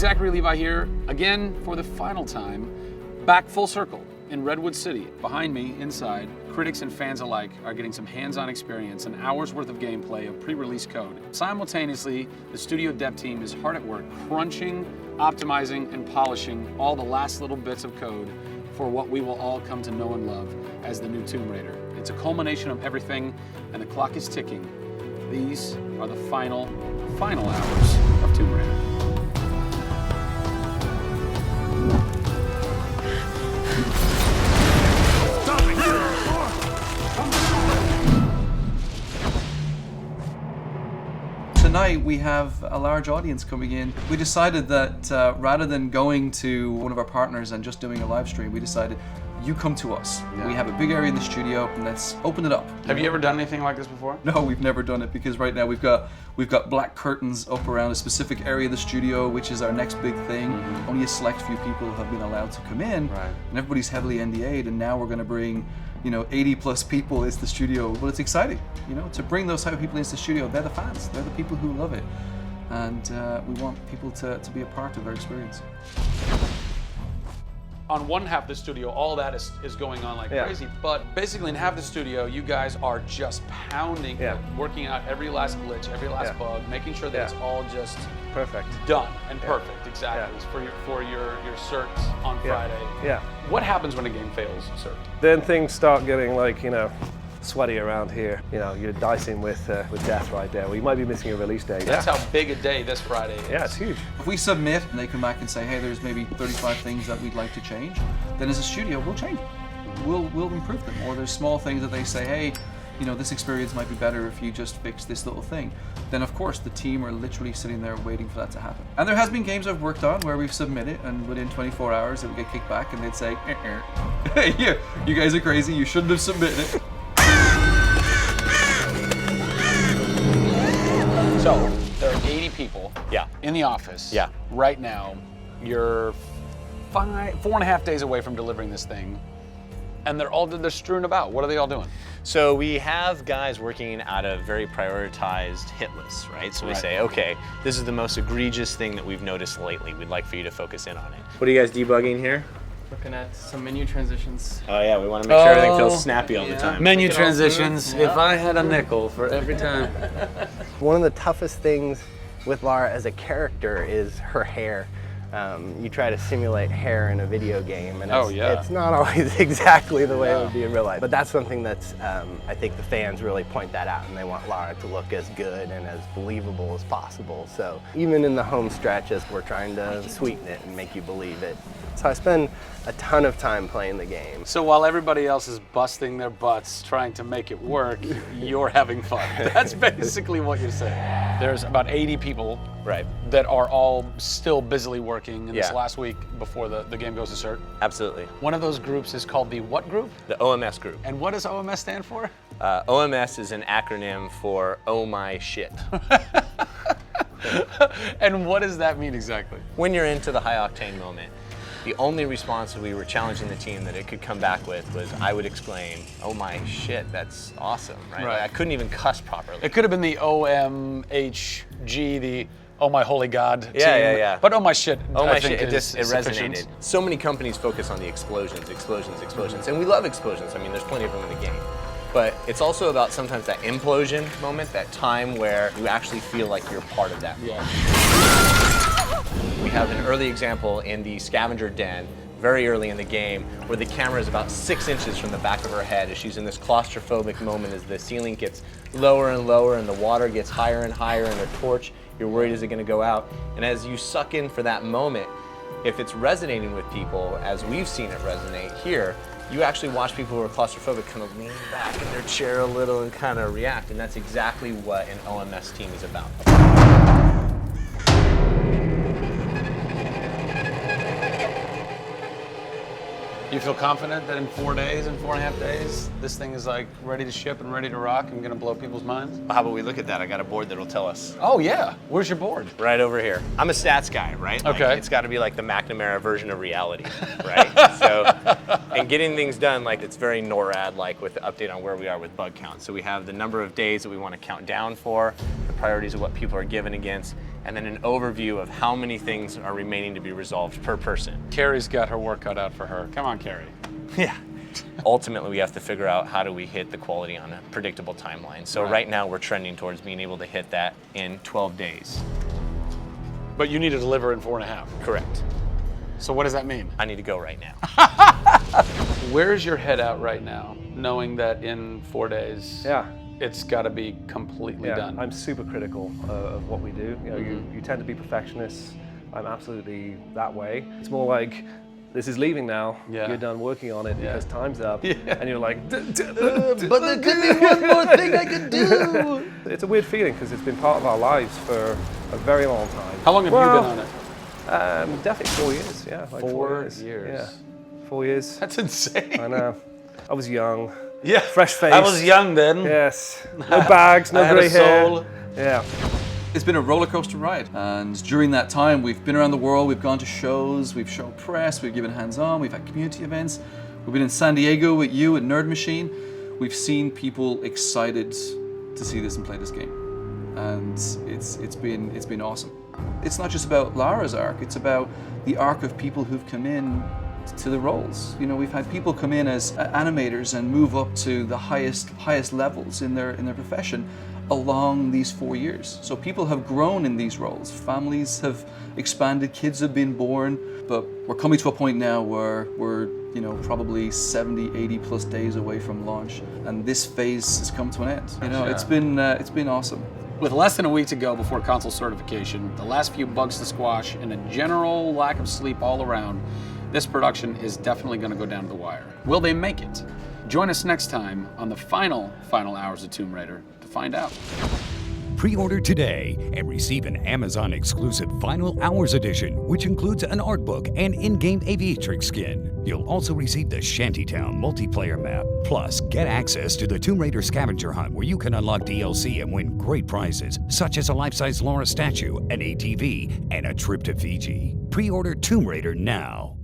Zachary Levi here, again for the final time, back full circle in Redwood City. Behind me, inside, critics and fans alike are getting some hands-on experience, an hour's worth of gameplay of pre-release code. Simultaneously, the studio dev team is hard at work crunching, optimizing, and polishing all the last little bits of code for what we will all come to know and love as the new Tomb Raider. It's a culmination of everything, and the clock is ticking. These are the final hours of Tomb Raider. Tonight we have a large audience coming in. We decided that rather than going to one of our partners and just doing a live stream, we decided you come to us. Yeah. We have a big area in the studio and let's open it up. Have you ever done anything like this before? No, we've never done it because right now we've got black curtains up around a specific area of the studio, which is our next big thing. Mm-hmm. Only a select few people have been allowed to come in, right. And everybody's heavily NDA'd, and now we're going to bring 80 plus people into the studio. Well, it's exciting, to bring those type of people into the studio. They're the fans, they're the people who love it. And we want people to be a part of their experience. On one half of the studio, all that is going on like crazy, but basically in half the studio, you guys are just pounding, working out every last glitch, every last bug, making sure that it's all just perfect, done and perfect, exactly, for your certs on Friday. Yeah. What happens when a game fails, cert? Then things start getting like, sweaty around here. You're dicing with death right there. We might be missing a release day. That's how big a day this Friday is. Yeah, it's huge. If we submit and they come back and say, hey, there's maybe 35 things that we'd like to change, then as a studio, we'll change them. We'll improve them. Or there's small things that they say, hey, this experience might be better if you just fix this little thing. Then of course the team are literally sitting there waiting for that to happen. And there has been games I've worked on where we've submitted and within 24 hours it would get kicked back and they'd say, hey, you guys are crazy, you shouldn't have submitted it. So there are 80 people in the office right now. You're 4.5 days away from delivering this thing, and they're strewn about. What are they all doing? So we have guys working out of very prioritized hit lists, right? So we say, okay, this is the most egregious thing that we've noticed lately. We'd like for you to focus in on it. What are you guys debugging here? Looking at some menu transitions. Oh yeah, we want to make sure everything feels snappy all the time. Menu transitions, if I had a nickel for every time. One of the toughest things with Lara as a character is her hair. You try to simulate hair in a video game, and it's not always exactly the way it would be in real life. But that's something that's, I think the fans really point that out, and they want Lara to look as good and as believable as possible. So even in the home stretches, we're trying to sweeten it and make you believe it. So I spend a ton of time playing the game. So while everybody else is busting their butts trying to make it work, you're having fun. That's basically what you're saying. There's about 80 people that are all still busily working in this last week before the game goes to cert. Absolutely. One of those groups is called the what group? The OMS group. And what does OMS stand for? OMS is an acronym for Oh My Shit. And what does that mean exactly? When you're into the high octane moment, the only response that we were challenging the team that it could come back with was, I would exclaim, oh my shit, that's awesome, right? Like, I couldn't even cuss properly. It could have been the OMHG, the oh my holy god team. Yeah. But oh my shit, oh my shit, it resonated. So many companies focus on the explosions. And we love explosions. I mean, there's plenty of them in the game. But it's also about sometimes that implosion moment, that time where you actually feel like you're part of that. We have an early example in the scavenger den, very early in the game, where the camera is about 6 inches from the back of her head as she's in this claustrophobic moment as the ceiling gets lower and lower and the water gets higher and higher and her torch, you're worried, is it gonna go out? And as you suck in for that moment, if it's resonating with people, as we've seen it resonate here, you actually watch people who are claustrophobic kind of lean back in their chair a little and kind of react, and that's exactly what an OMS team is about. You feel confident that in 4 days, in 4.5 days, this thing is like ready to ship and ready to rock and gonna blow people's minds? Well, how about we look at that? I got a board that'll tell us. Oh yeah, where's your board? Right over here. I'm a stats guy, right? Okay. Like, it's gotta be like the McNamara version of reality, right? So And getting things done, like it's very NORAD-like with the update on where we are with bug count. So we have the number of days that we want to count down for, the priorities of what people are given against, and then an overview of how many things are remaining to be resolved per person. Carrie's got her work cut out for her. Come on, Carrie. Yeah. Ultimately, we have to figure out how do we hit the quality on a predictable timeline. So right now, we're trending towards being able to hit that in 12 days. But you need to deliver in 4.5. Correct. So what does that mean? I need to go right now. Where's your head at right now, knowing that in 4 days, Yeah. it's got to be completely done? I'm super critical of what we do. You know, you tend to be perfectionists. I'm absolutely that way. It's more like, this is leaving now. Yeah. You're done working on it because time's up. Yeah. And you're like, But there could be one more thing I could do. It's a weird feeling because it's been part of our lives for a very long time. How long have you been on it? Definitely 4 years, yeah. Like 4 years. Yeah, 4 years. That's insane. I know. I was young, Yeah. fresh face. I was young then. Yes. No bags, no I had grey a hair. soul. Yeah. It's been a roller coaster ride, and during that time we've been around the world, we've gone to shows, we've shown press, we've given hands-on, we've had community events, we've been in San Diego with you at Nerd Machine. We've seen people excited to see this and play this game, and it's been awesome. It's not just about Lara's arc, it's about the arc of people who've come in to the roles. You know, we've had people come in as animators and move up to the highest levels in their profession along these 4 years. So people have grown in these roles, families have expanded, kids have been born, but we're coming to a point now where we're, you know, probably 70, 80 plus days away from launch, and this phase has come to an end. You know, it's been awesome. With less than a week to go before console certification, the last few bugs to squash, and a general lack of sleep all around, this production is definitely going to go down to the wire. Will they make it? Join us next time on the final hours of Tomb Raider to find out. Pre-order today and receive an Amazon exclusive Final Hours edition, which includes an art book and in-game aviatrix skin. You'll also receive the Shantytown multiplayer map. Plus, get access to the Tomb Raider scavenger hunt, where you can unlock DLC and win great prizes, such as a life-size Lara statue, an ATV, and a trip to Fiji. Pre-order Tomb Raider now.